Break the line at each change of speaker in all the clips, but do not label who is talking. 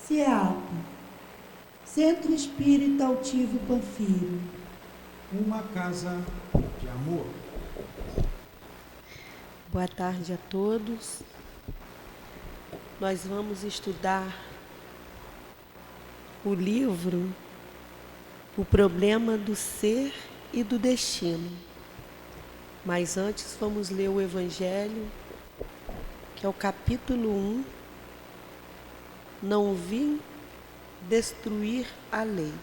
CEAP, Centro Espírita Altivo Panfiro.
Uma casa de amor.
Boa tarde a todos. Nós vamos estudar o livro O Problema do Ser e do Destino. Mas antes vamos ler o Evangelho, que é o capítulo 1. Não vim destruir a lei.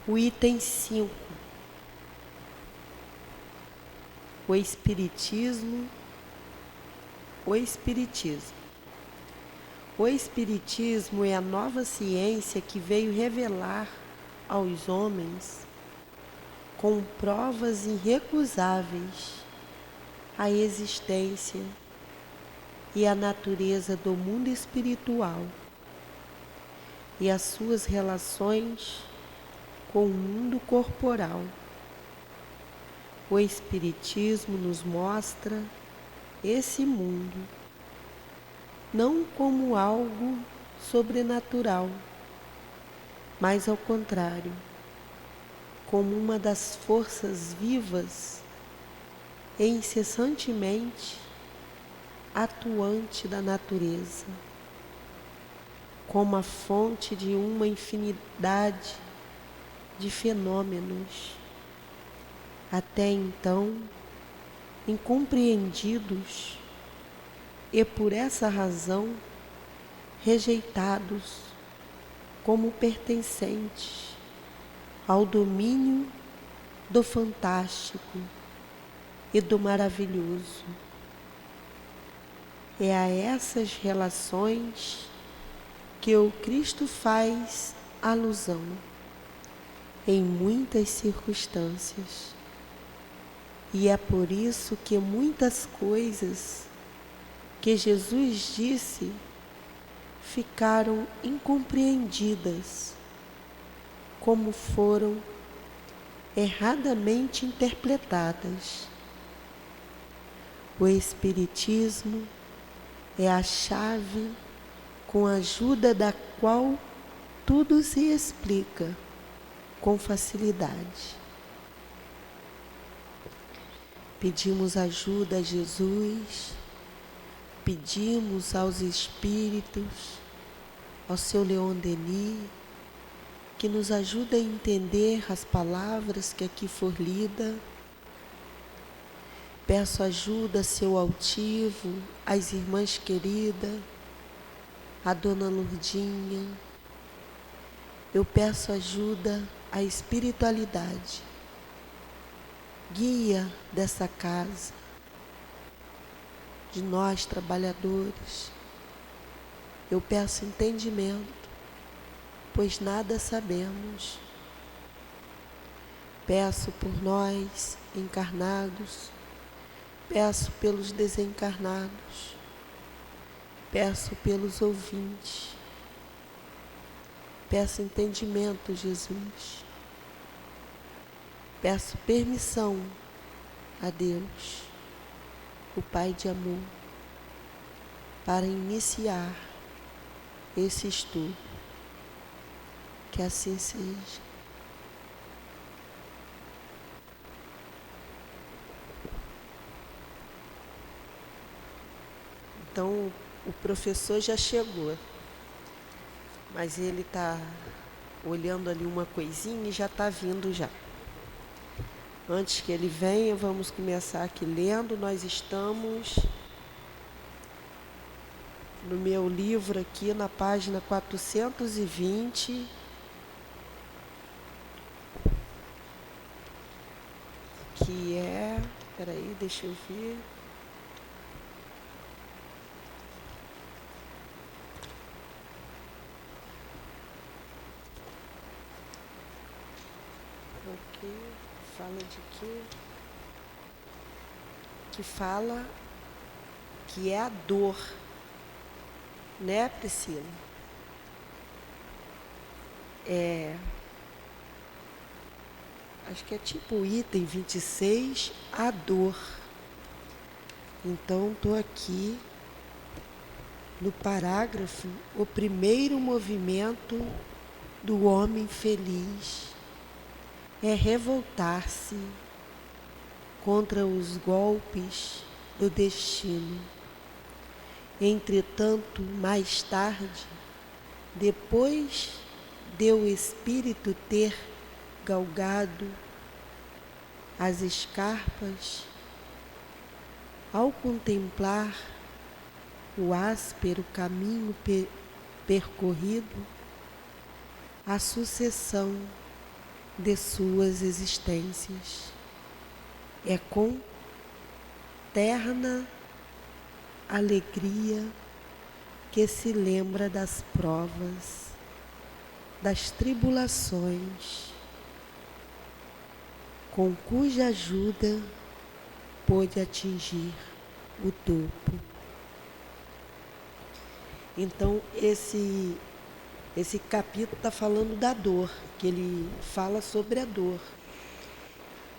O item 5. O Espiritismo. O Espiritismo. O Espiritismo é a nova ciência que veio revelar aos homens, com provas irrecusáveis, a existência e a natureza do mundo espiritual e as suas relações com o mundo corporal. O Espiritismo nos mostra esse mundo não como algo sobrenatural, mas ao contrário, como uma das forças vivas e incessantemente atuante da natureza, como a fonte de uma infinidade de fenômenos, até então incompreendidos e por essa razão rejeitados como pertencentes ao domínio do fantástico e do maravilhoso. É a essas relações que o Cristo faz alusão em muitas circunstâncias. E é por isso que muitas coisas que Jesus disse ficaram incompreendidas, como foram erradamente interpretadas. O Espiritismo é a chave com a ajuda da qual tudo se explica com facilidade. Pedimos ajuda a Jesus, pedimos aos Espíritos, ao seu Leon Denis, que nos ajude a entender as palavras que aqui for lida. Peço ajuda a seu altivo, às irmãs queridas, a Dona Lourdinha. Eu peço ajuda à espiritualidade, guia dessa casa, de nós trabalhadores. Eu peço entendimento, pois nada sabemos. Peço por nós encarnados, peço pelos desencarnados, peço pelos ouvintes. Peço entendimento, Jesus. Peço permissão a Deus, o Pai de amor, para iniciar esse estudo. Que assim seja. Então, o professor já chegou, mas ele está olhando ali uma coisinha e já está vindo já. Antes que ele venha, vamos começar aqui lendo. Nós estamos no meu livro aqui na página 420. Que é... Peraí, deixa eu ver. Ok, fala de quê? Que fala que é a dor, né, Priscila? Acho que é tipo o item 26, a dor. Então, estou aqui no parágrafo, o primeiro movimento do homem feliz é revoltar-se contra os golpes do destino. Entretanto, mais tarde, depois de o espírito ter galgado as escarpas, ao contemplar o áspero caminho percorrido, a sucessão de suas existências é com terna alegria que se lembra das provas, das tribulações, com cuja ajuda pôde atingir o topo. Então, esse capítulo está falando da dor, que ele fala sobre a dor.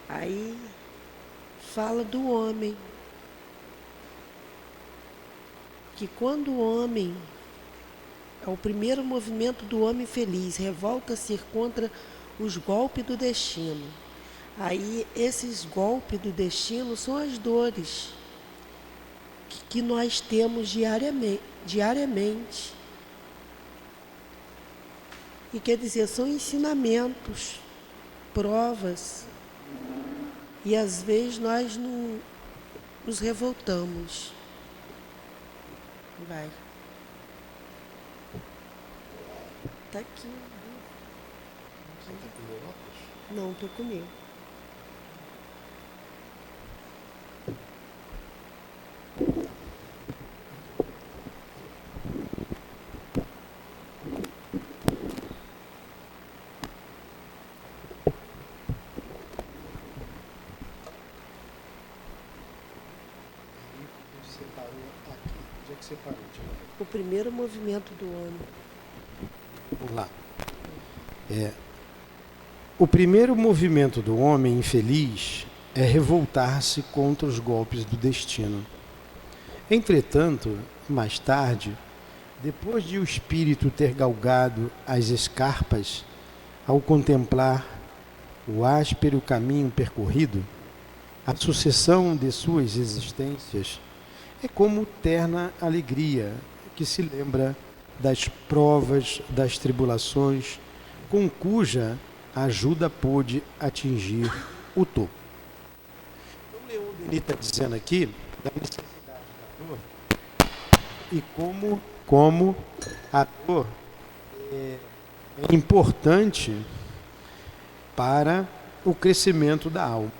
Aí fala do homem, que quando o homem, é o primeiro movimento do homem feliz, revolta-se contra os golpes do destino. Aí esses golpes do destino são as dores que nós temos diariamente. E quer dizer, são ensinamentos, provas, e às vezes nós não nos revoltamos. Vai. Tá aqui.
Você tá com óculos?
Não, tô comigo.
Você parou aqui. Onde é que você parou, Tiago?
O primeiro movimento do homem.
Vamos lá. O primeiro movimento do homem infeliz é revoltar-se contra os golpes do destino. Entretanto, mais tarde, depois de o espírito ter galgado as escarpas, ao contemplar o áspero caminho percorrido, a sucessão de suas existências é como terna alegria que se lembra das provas, das tribulações, com cuja ajuda pôde atingir o topo. O Leon Denis está dizendo aqui da necessidade da dor e como a dor é importante para o crescimento da alma.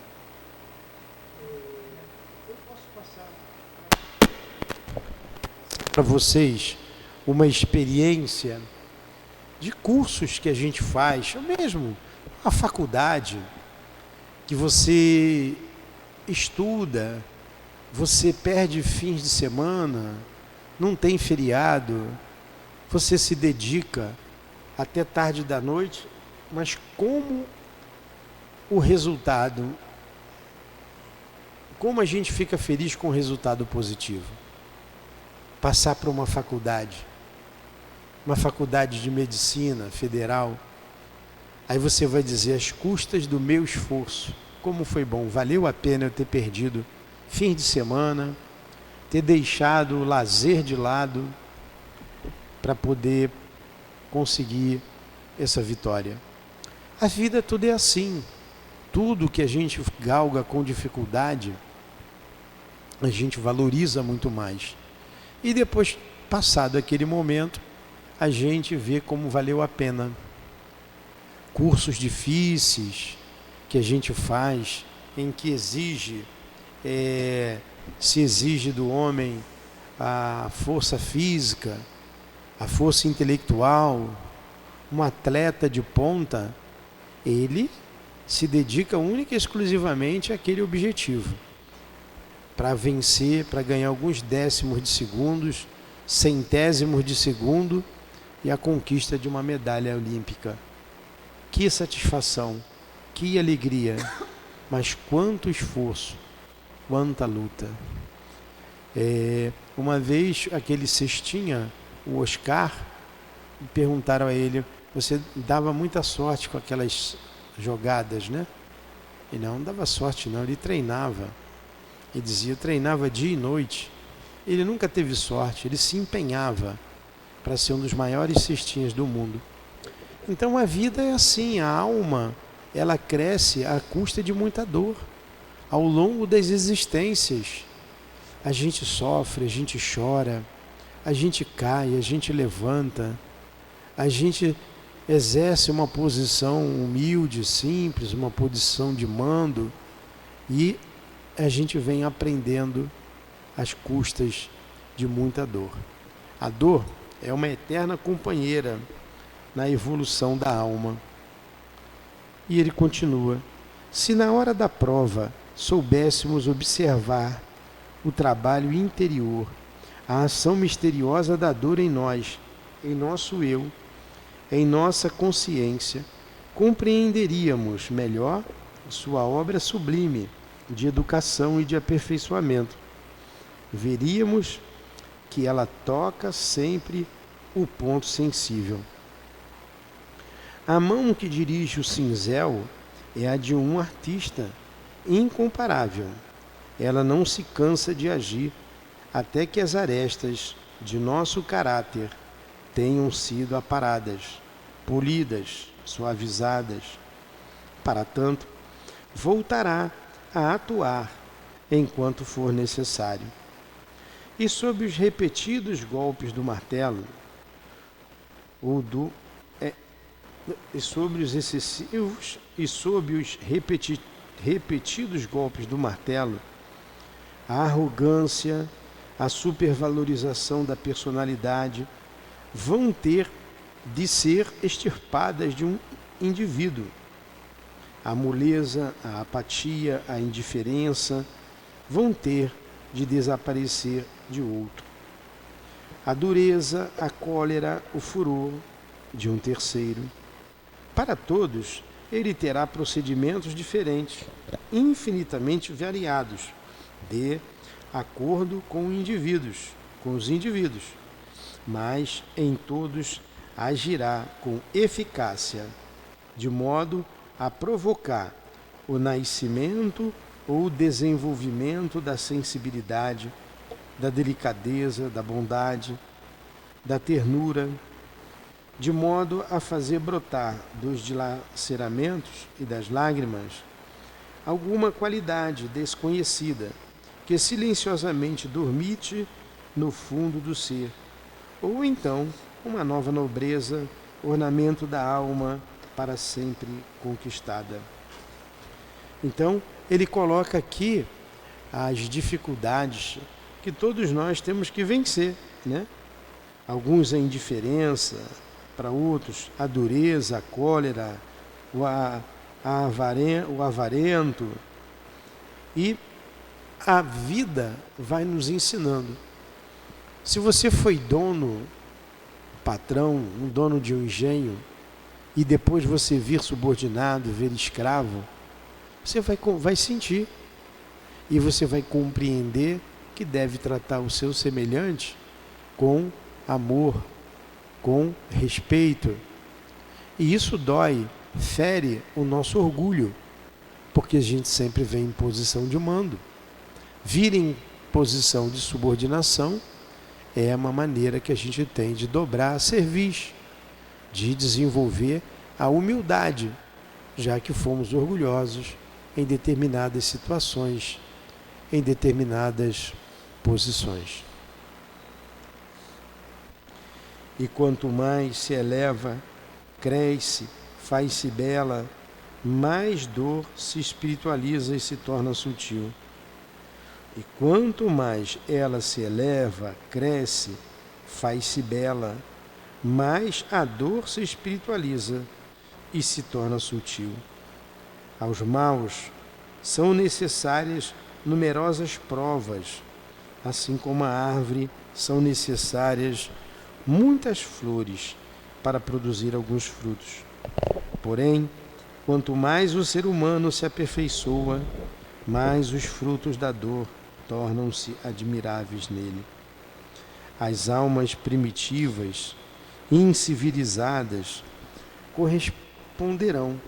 Eu posso passar para vocês uma experiência de cursos que a gente faz, ou mesmo a faculdade, que você estuda, você perde fins de semana, não tem feriado, você se dedica até tarde da noite, mas como o resultado, como a gente fica feliz com o resultado positivo? Passar para uma faculdade de medicina federal, aí você vai dizer, às custas do meu esforço, como foi bom, valeu a pena eu ter perdido fim de semana, ter deixado o lazer de lado para poder conseguir essa vitória. A vida tudo é assim, tudo que a gente galga com dificuldade, a gente valoriza muito mais. E depois, passado aquele momento, a gente vê como valeu a pena. Cursos difíceis que a gente faz, em que se exige do homem a força física, a força intelectual, um atleta de ponta, ele se dedica única e exclusivamente àquele objetivo, para vencer, para ganhar alguns décimos de segundos, centésimos de segundo, e a conquista de uma medalha olímpica. Que satisfação, que alegria, mas quanto esforço, quanta luta. Uma vez, aquele cestinha, o Oscar, perguntaram a ele: você dava muita sorte com aquelas jogadas, né? Ele não dava sorte não, ele treinava. Ele dizia, eu treinava dia e noite. Ele nunca teve sorte, ele se empenhava para ser um dos maiores cestinhas do mundo. Então a vida é assim, a alma, ela cresce à custa de muita dor. Ao longo das existências, a gente sofre, a gente chora, a gente cai, a gente levanta, a gente exerce uma posição humilde, simples, uma posição de mando, e a gente vem aprendendo às custas de muita dor. A dor é uma eterna companheira na evolução da alma. E ele continua: se na hora da prova soubéssemos observar o trabalho interior, a ação misteriosa da dor em nós, em nosso eu, em nossa consciência, compreenderíamos melhor sua obra sublime de educação e de aperfeiçoamento. Veríamos que ela toca sempre o ponto sensível. A mão que dirige o cinzel é a de um artista incomparável. Ela não se cansa de agir até que as arestas de nosso caráter tenham sido aparadas, polidas, suavizadas. Para tanto, voltará a atuar enquanto for necessário. E sob os repetidos golpes do martelo, repetidos golpes do martelo, a arrogância, a supervalorização da personalidade vão ter de ser extirpadas de um indivíduo. A moleza, a apatia, a indiferença vão ter de desaparecer de outro. A dureza, a cólera, o furor de um terceiro. Para todos, ele terá procedimentos diferentes, infinitamente variados, de acordo com os indivíduos, mas em todos agirá com eficácia, de modo a provocar o nascimento ou o desenvolvimento da sensibilidade, da delicadeza, da bondade, da ternura, de modo a fazer brotar dos dilaceramentos e das lágrimas alguma qualidade desconhecida que silenciosamente dormite no fundo do ser, ou então uma nova nobreza, ornamento da alma para sempre conquistada. Então, ele coloca aqui as dificuldades que todos nós temos que vencer, né? Alguns a indiferença, para outros a dureza, a cólera, o avarento. E a vida vai nos ensinando. Se você foi dono, patrão, um dono de um engenho, e depois você vir subordinado, vir escravo, você vai sentir. E você vai compreender que deve tratar o seu semelhante com amor, com respeito. E isso dói, fere o nosso orgulho, porque a gente sempre vem em posição de mando. Vir em posição de subordinação é uma maneira que a gente tem de dobrar a cerviz, de desenvolver a humildade, já que fomos orgulhosos em determinadas situações, em determinadas posições. E quanto mais se eleva, cresce, faz-se bela, mais dor se espiritualiza e se torna sutil. E quanto mais ela se eleva, cresce, faz-se bela, mais a dor se espiritualiza e se torna sutil. Aos maus são necessárias numerosas provas, assim como a árvore são necessárias muitas flores para produzir alguns frutos. Porém, quanto mais o ser humano se aperfeiçoa, mais os frutos da dor tornam-se admiráveis nele. As almas primitivas, incivilizadas, corresponderão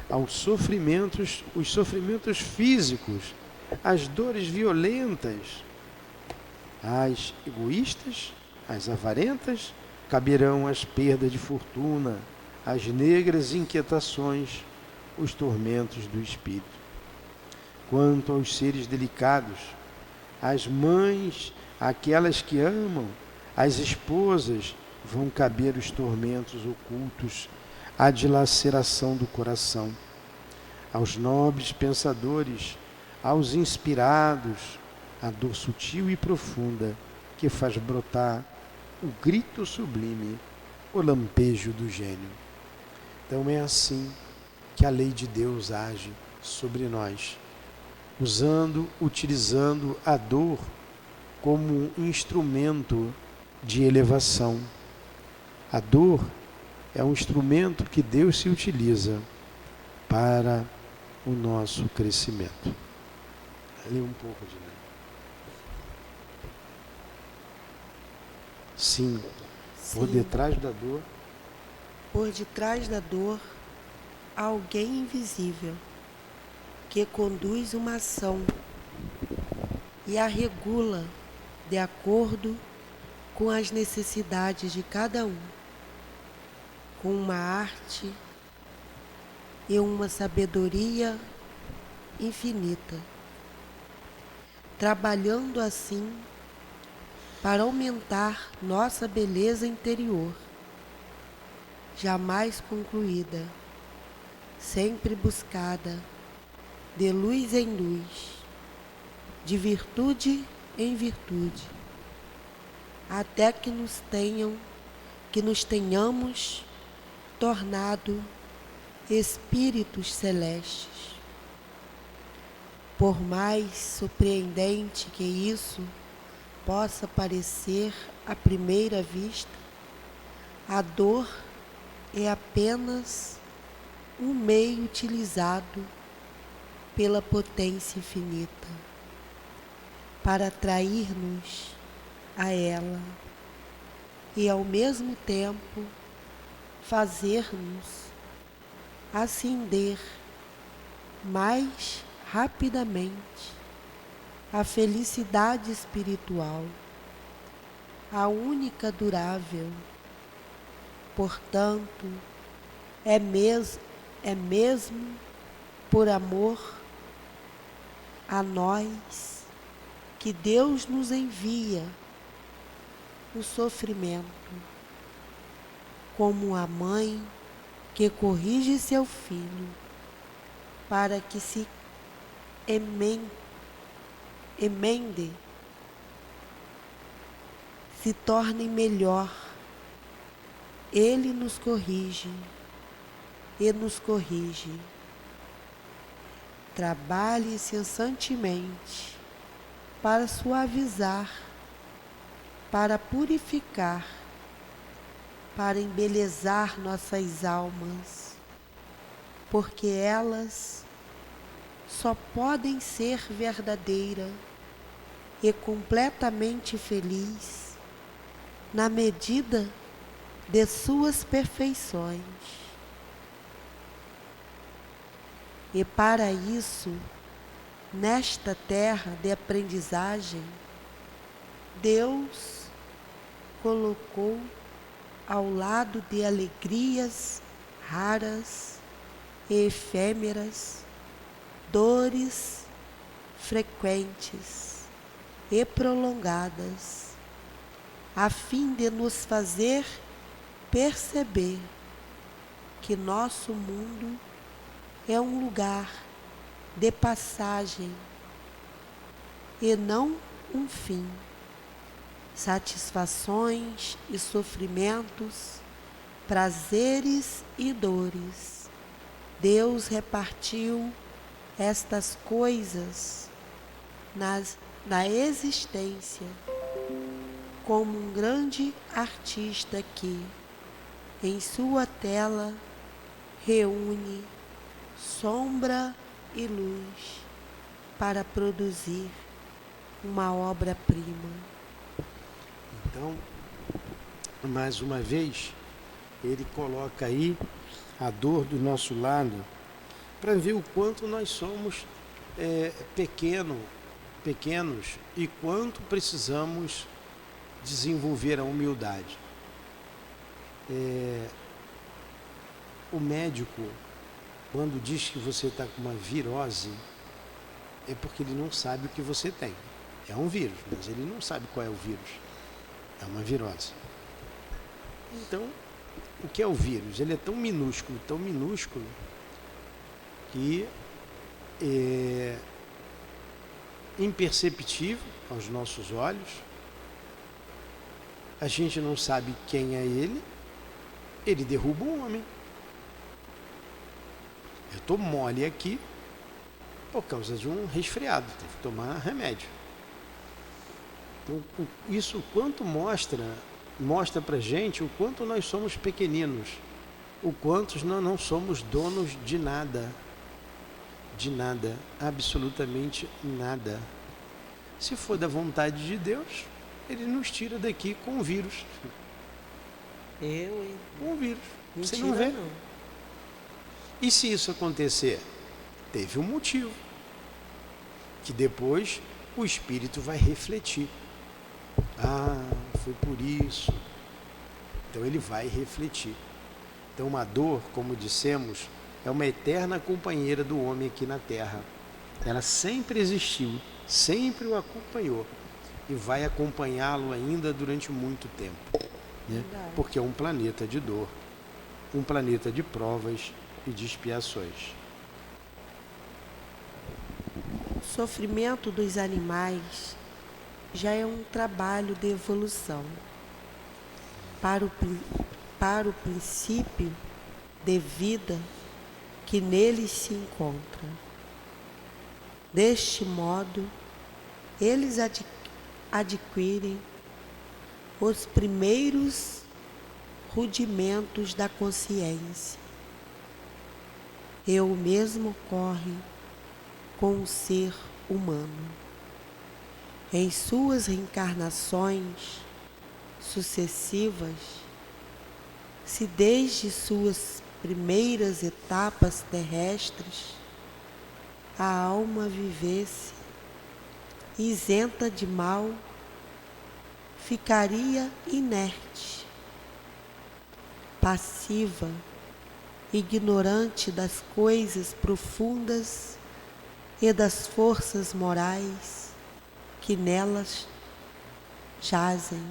aos sofrimentos, os sofrimentos físicos, as dores violentas. As egoístas, as avarentas, caberão as perdas de fortuna, as negras inquietações, os tormentos do espírito. Quanto aos seres delicados, as mães, aquelas que amam, as esposas, vão caber os tormentos ocultos, a dilaceração do coração. Aos nobres pensadores, aos inspirados, a dor sutil e profunda que faz brotar o grito sublime, o lampejo do gênio. Então é assim que a lei de Deus age sobre nós, utilizando a dor como um instrumento de elevação. A dor é um instrumento que Deus se utiliza para o nosso crescimento. Ali um pouco de Sim, por detrás da dor.
Por detrás da dor, há alguém invisível que conduz uma ação e a regula de acordo com as necessidades de cada um, com uma arte e uma sabedoria infinita, trabalhando assim para aumentar nossa beleza interior, jamais concluída, sempre buscada, de luz em luz, de virtude em virtude, até que nos tenhamos tornado espíritos celestes. Por mais surpreendente que isso possa parecer à primeira vista, a dor é apenas um meio utilizado pela potência infinita para atrair-nos a ela e, ao mesmo tempo, fazer-nos ascender mais rapidamente a felicidade espiritual, a única durável. Portanto, é mesmo por amor a nós que Deus nos envia o sofrimento, como a mãe que corrige seu filho para que se emende, se torne melhor. Ele nos corrige e nos corrige. Trabalhe incessantemente para suavizar, para purificar, para embelezar nossas almas, porque elas só podem ser verdadeira e completamente feliz na medida de suas perfeições. E para isso, nesta terra de aprendizagem, Deus colocou ao lado de alegrias raras e efêmeras, dores frequentes e prolongadas, a fim de nos fazer perceber que nosso mundo é um lugar de passagem e não um fim. Satisfações e sofrimentos, prazeres e dores. Deus repartiu estas coisas na existência como um grande artista que, em sua tela, reúne sombra e luz para produzir uma obra-prima.
Então, mais uma vez, ele coloca aí a dor do nosso lado para ver o quanto nós somos pequenos e quanto precisamos desenvolver a humildade. O médico, quando diz que você está com uma virose, é porque ele não sabe o que você tem. É um vírus, mas ele não sabe qual é o vírus. É uma virose. Então, o que é o vírus? Ele é tão minúsculo que é imperceptível aos nossos olhos. A gente não sabe quem é ele. Ele derruba um homem. Eu estou mole aqui por causa de um resfriado. Tive que tomar remédio. Então, isso quanto mostra para a gente o quanto nós somos pequeninos, o quanto nós não somos donos de nada, absolutamente nada. Se for da vontade de Deus, Ele nos tira daqui com o vírus. Com o vírus. Você não vê?
Não.
E se isso acontecer? Teve um motivo, que depois o Espírito vai refletir. Foi por isso. Então ele vai refletir. Então uma dor, como dissemos, é uma eterna companheira do homem aqui na Terra. Ela sempre existiu, sempre o acompanhou e vai acompanhá-lo ainda durante muito tempo, né? Porque é um planeta de dor, um planeta de provas e de expiações.
O sofrimento dos animais já é um trabalho de evolução para o princípio de vida que neles se encontra. Deste modo, eles adquirem os primeiros rudimentos da consciência. E o mesmo ocorre com o ser humano. Em suas reencarnações sucessivas, se desde suas primeiras etapas terrestres a alma vivesse isenta de mal, ficaria inerte, passiva, ignorante das coisas profundas e das forças morais que nelas jazem.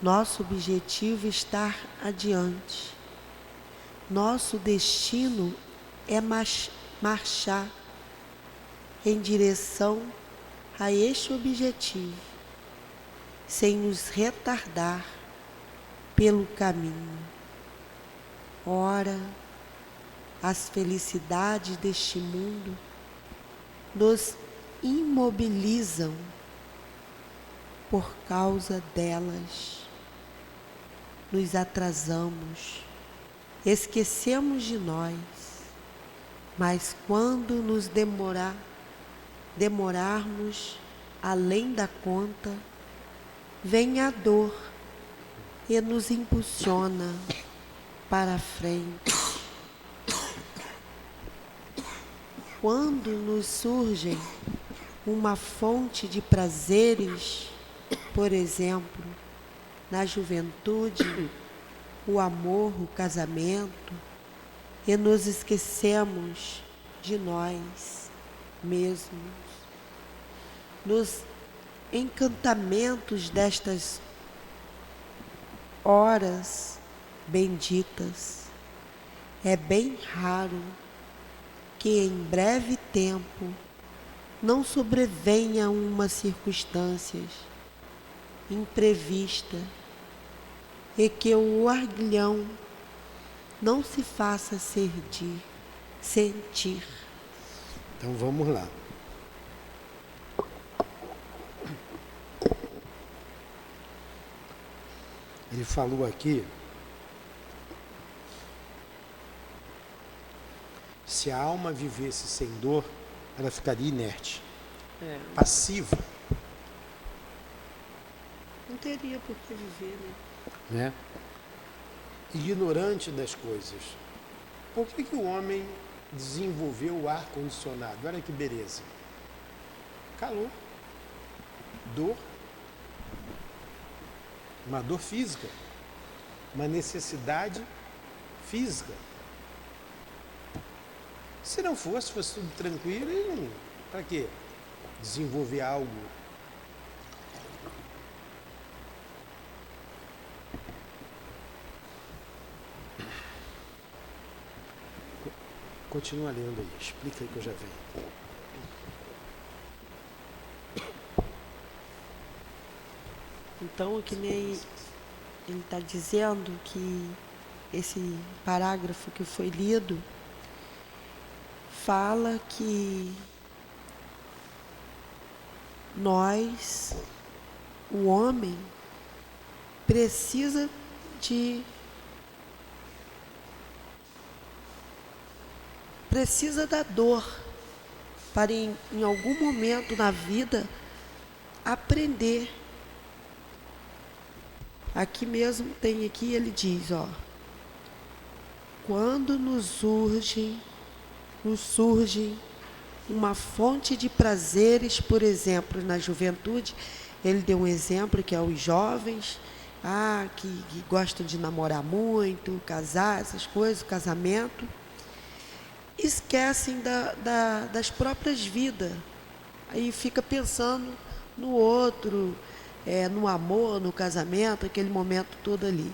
Nosso objetivo é estar adiante. Nosso destino é marchar em direção a este objetivo, sem nos retardar pelo caminho. Ora, as felicidades deste mundo nos imobilizam. Por causa delas, nos atrasamos, esquecemos de nós, mas quando nos demorarmos além da conta, vem a dor e nos impulsiona para a frente. Quando nos surge uma fonte de prazeres, por exemplo, na juventude, o amor, o casamento, e nos esquecemos de nós mesmos, nos encantamentos destas horas benditas, é bem raro que em breve tempo não sobrevenha uma circunstância imprevista e que o arguilhão não se faça sentir.
Então vamos lá. Ele falou aqui, se a alma vivesse sem dor, ela ficaria inerte, passiva.
Não teria por que viver, né?
Né? Ignorante das coisas. Por que o homem desenvolveu o ar-condicionado? Olha que beleza. Calor, dor, uma dor física, uma necessidade física. Se não fosse tudo tranquilo, para quê? Desenvolver algo. Continua lendo aí, explica aí que eu já venho.
Então, que nem ele está dizendo que esse parágrafo que foi lido fala que nós, o homem, precisa da dor para em algum momento na vida aprender. Aqui mesmo tem aqui, ele diz, ó, quando nos surge uma fonte de prazeres, por exemplo, na juventude, ele deu um exemplo que é os jovens, que gostam de namorar muito, casar, essas coisas, casamento, esquecem das próprias vidas, aí fica pensando no outro, no amor, no casamento, aquele momento todo ali.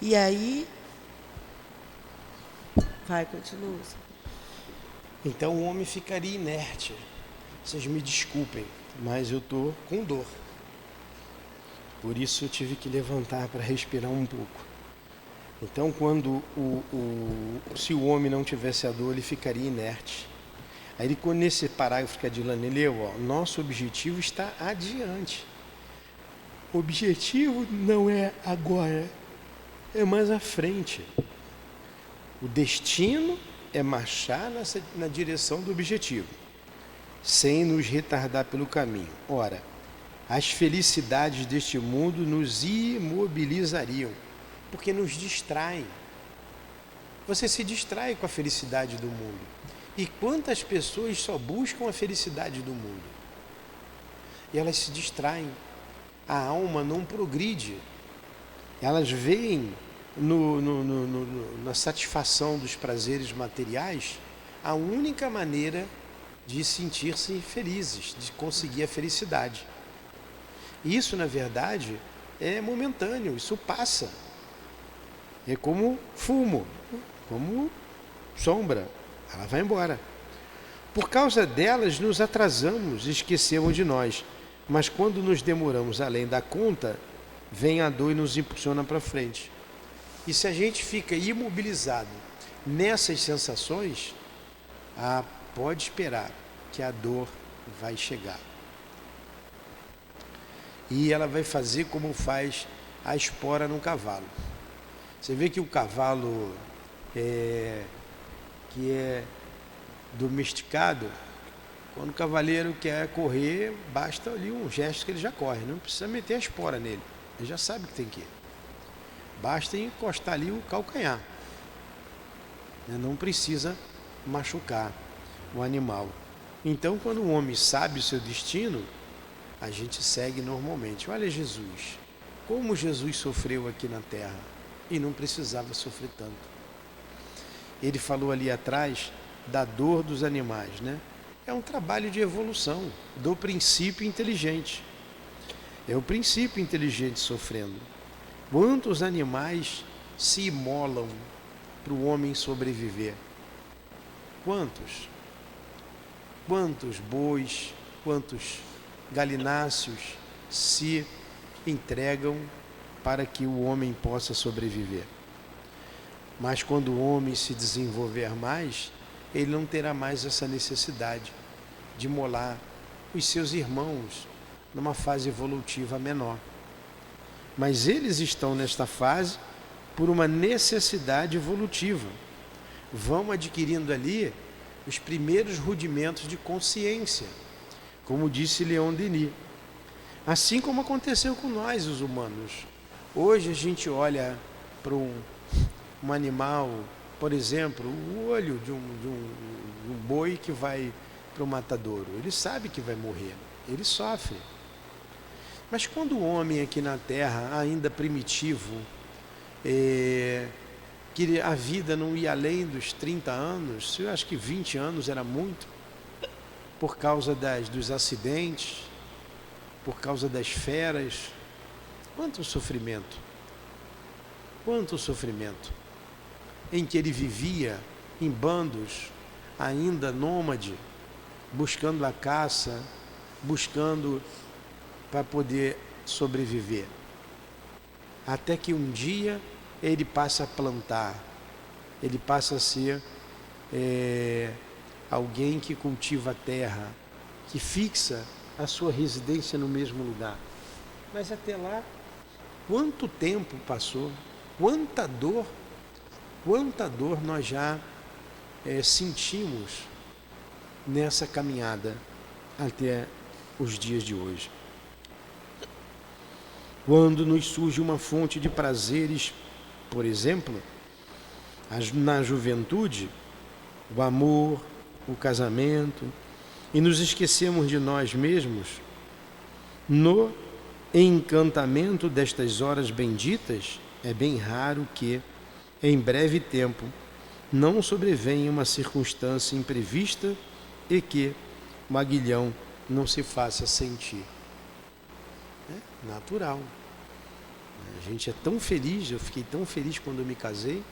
E aí, continua.
Então o homem ficaria inerte. Vocês me desculpem, mas eu estou com dor. Por isso eu tive que levantar para respirar um pouco. Então quando se o homem não tivesse a dor, ele ficaria inerte. Aí nesse parágrafo que a Dilane leu, ó, nosso objetivo está adiante. O objetivo não é agora, é mais à frente. O destino é marchar na direção do objetivo, sem nos retardar pelo caminho. Ora, as felicidades deste mundo nos imobilizariam, porque nos distraem. Você se distrai com a felicidade do mundo. E quantas pessoas só buscam a felicidade do mundo? E elas se distraem. A alma não progride. Elas veem na satisfação dos prazeres materiais a única maneira de sentir-se felizes, de conseguir a felicidade. Isso, na verdade, é momentâneo, isso passa. É como fumo, como sombra, ela vai embora. Por causa delas, nos atrasamos e esquecemos de nós. Mas quando nos demoramos além da conta, vem a dor e nos impulsiona para frente. E se a gente fica imobilizado nessas sensações, pode esperar que a dor vai chegar. E ela vai fazer como faz a espora no cavalo. Você vê que o cavalo que é domesticado, quando o cavaleiro quer correr, basta ali um gesto que ele já corre, não precisa meter a espora nele, ele já sabe que tem que ir. Basta encostar ali o calcanhar, não precisa machucar o animal. Então, quando o homem sabe o seu destino, a gente segue normalmente. Olha Jesus, como Jesus sofreu aqui na terra e não precisava sofrer tanto. Ele falou ali atrás da dor dos animais, né? É um trabalho de evolução do princípio inteligente. É o princípio inteligente sofrendo. Quantos animais se imolam para o homem sobreviver? Quantos? Quantos bois, quantos galináceos se entregam para que o homem possa sobreviver? Mas quando o homem se desenvolver mais, ele não terá mais essa necessidade de imolar os seus irmãos numa fase evolutiva menor. Mas eles estão nesta fase por uma necessidade evolutiva. Vão adquirindo ali os primeiros rudimentos de consciência, como disse Leon Denis. Assim como aconteceu com nós, os humanos. Hoje a gente olha para um animal, por exemplo, o olho de um boi que vai para o matadouro. Ele sabe que vai morrer, ele sofre. Mas quando o homem aqui na Terra, ainda primitivo, que a vida não ia além dos 30 anos, eu acho que 20 anos era muito, por causa dos acidentes, por causa das feras. Quanto sofrimento, em que ele vivia em bandos, ainda nômade, buscando a caça, buscando para poder sobreviver. Até que um dia ele passa a plantar, ele passa a ser alguém que cultiva a terra, que fixa a sua residência no mesmo lugar. Mas até lá, quanto tempo passou, quanta dor nós já sentimos nessa caminhada até os dias de hoje. Quando nos surge uma fonte de prazeres, por exemplo, na juventude, o amor, o casamento, e nos esquecemos de nós mesmos, no encantamento destas horas benditas, é bem raro que, em breve tempo, não sobrevenha uma circunstância imprevista e que o aguilhão não se faça sentir. É natural. A gente é tão feliz, eu fiquei tão feliz quando eu me casei,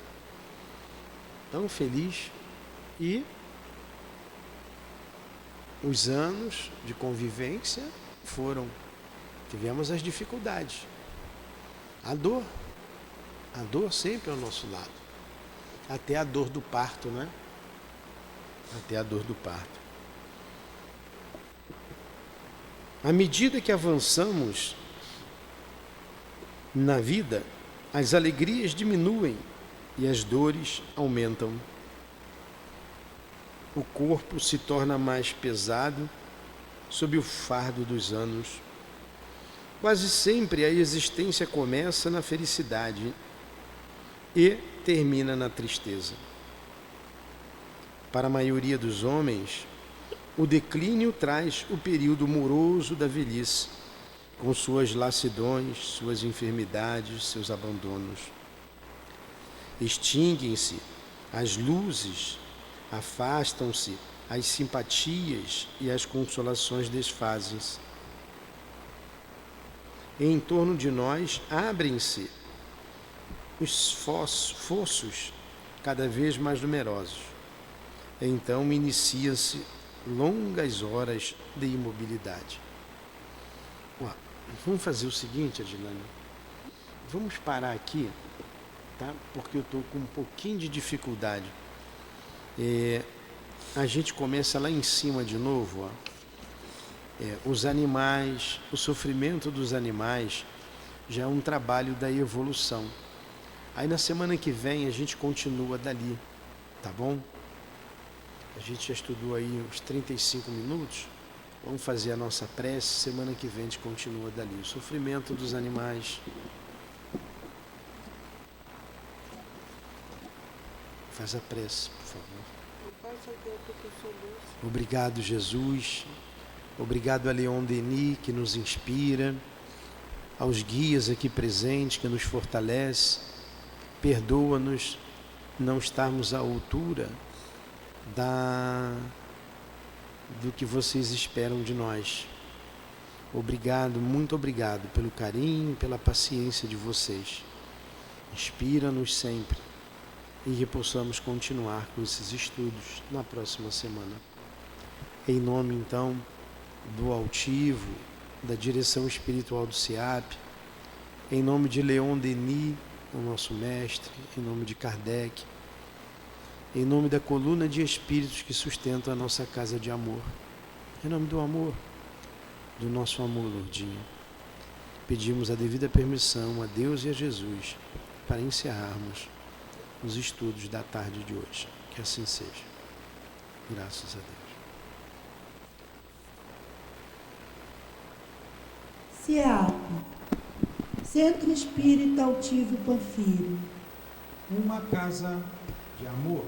tão feliz, e os anos de convivência tivemos as dificuldades, a dor sempre ao nosso lado, até a dor do parto, né? Até a dor do parto. À medida que avançamos na vida, as alegrias diminuem e as dores aumentam. O corpo se torna mais pesado sob o fardo dos anos. Quase sempre a existência começa na felicidade e termina na tristeza. Para a maioria dos homens, o declínio traz o período moroso da velhice, com suas lassidões, suas enfermidades, seus abandonos. Extinguem-se as luzes, afastam-se as simpatias e as consolações desfazem-se. Em torno de nós abrem-se os fossos cada vez mais numerosos. Então inicia-se longas horas de imobilidade. Vamos fazer o seguinte, Adilane. Vamos parar aqui, tá? Porque eu estou com um pouquinho de dificuldade. A gente começa lá em cima de novo, os animais, o sofrimento dos animais já é um trabalho da evolução. Aí na semana que vem a gente continua dali, tá bom? A gente já estudou aí uns 35 minutos, vamos fazer a nossa prece, semana que vem a gente continua dali. O sofrimento dos animais. Faz a prece, por favor. Obrigado, Jesus. Obrigado a Leon Denis, que nos inspira, aos guias aqui presentes, que nos fortalece. Perdoa-nos não estarmos à altura do que vocês esperam de nós. Obrigado, muito obrigado pelo carinho, pela paciência de vocês. Inspira-nos sempre e que possamos continuar com esses estudos na próxima semana. Em nome, então, do Altivo, da direção espiritual do SEAP, em nome de Leon Denis, o nosso mestre, em nome de Kardec, em nome da coluna de espíritos que sustentam a nossa casa de amor, em nome do amor, do nosso amor, Lourdinha, pedimos a devida permissão a Deus e a Jesus para encerrarmos os estudos da tarde de hoje. Que assim seja. Graças a Deus.
CEAP, Centro Espírita Altivo Panfiro,
uma casa de amor.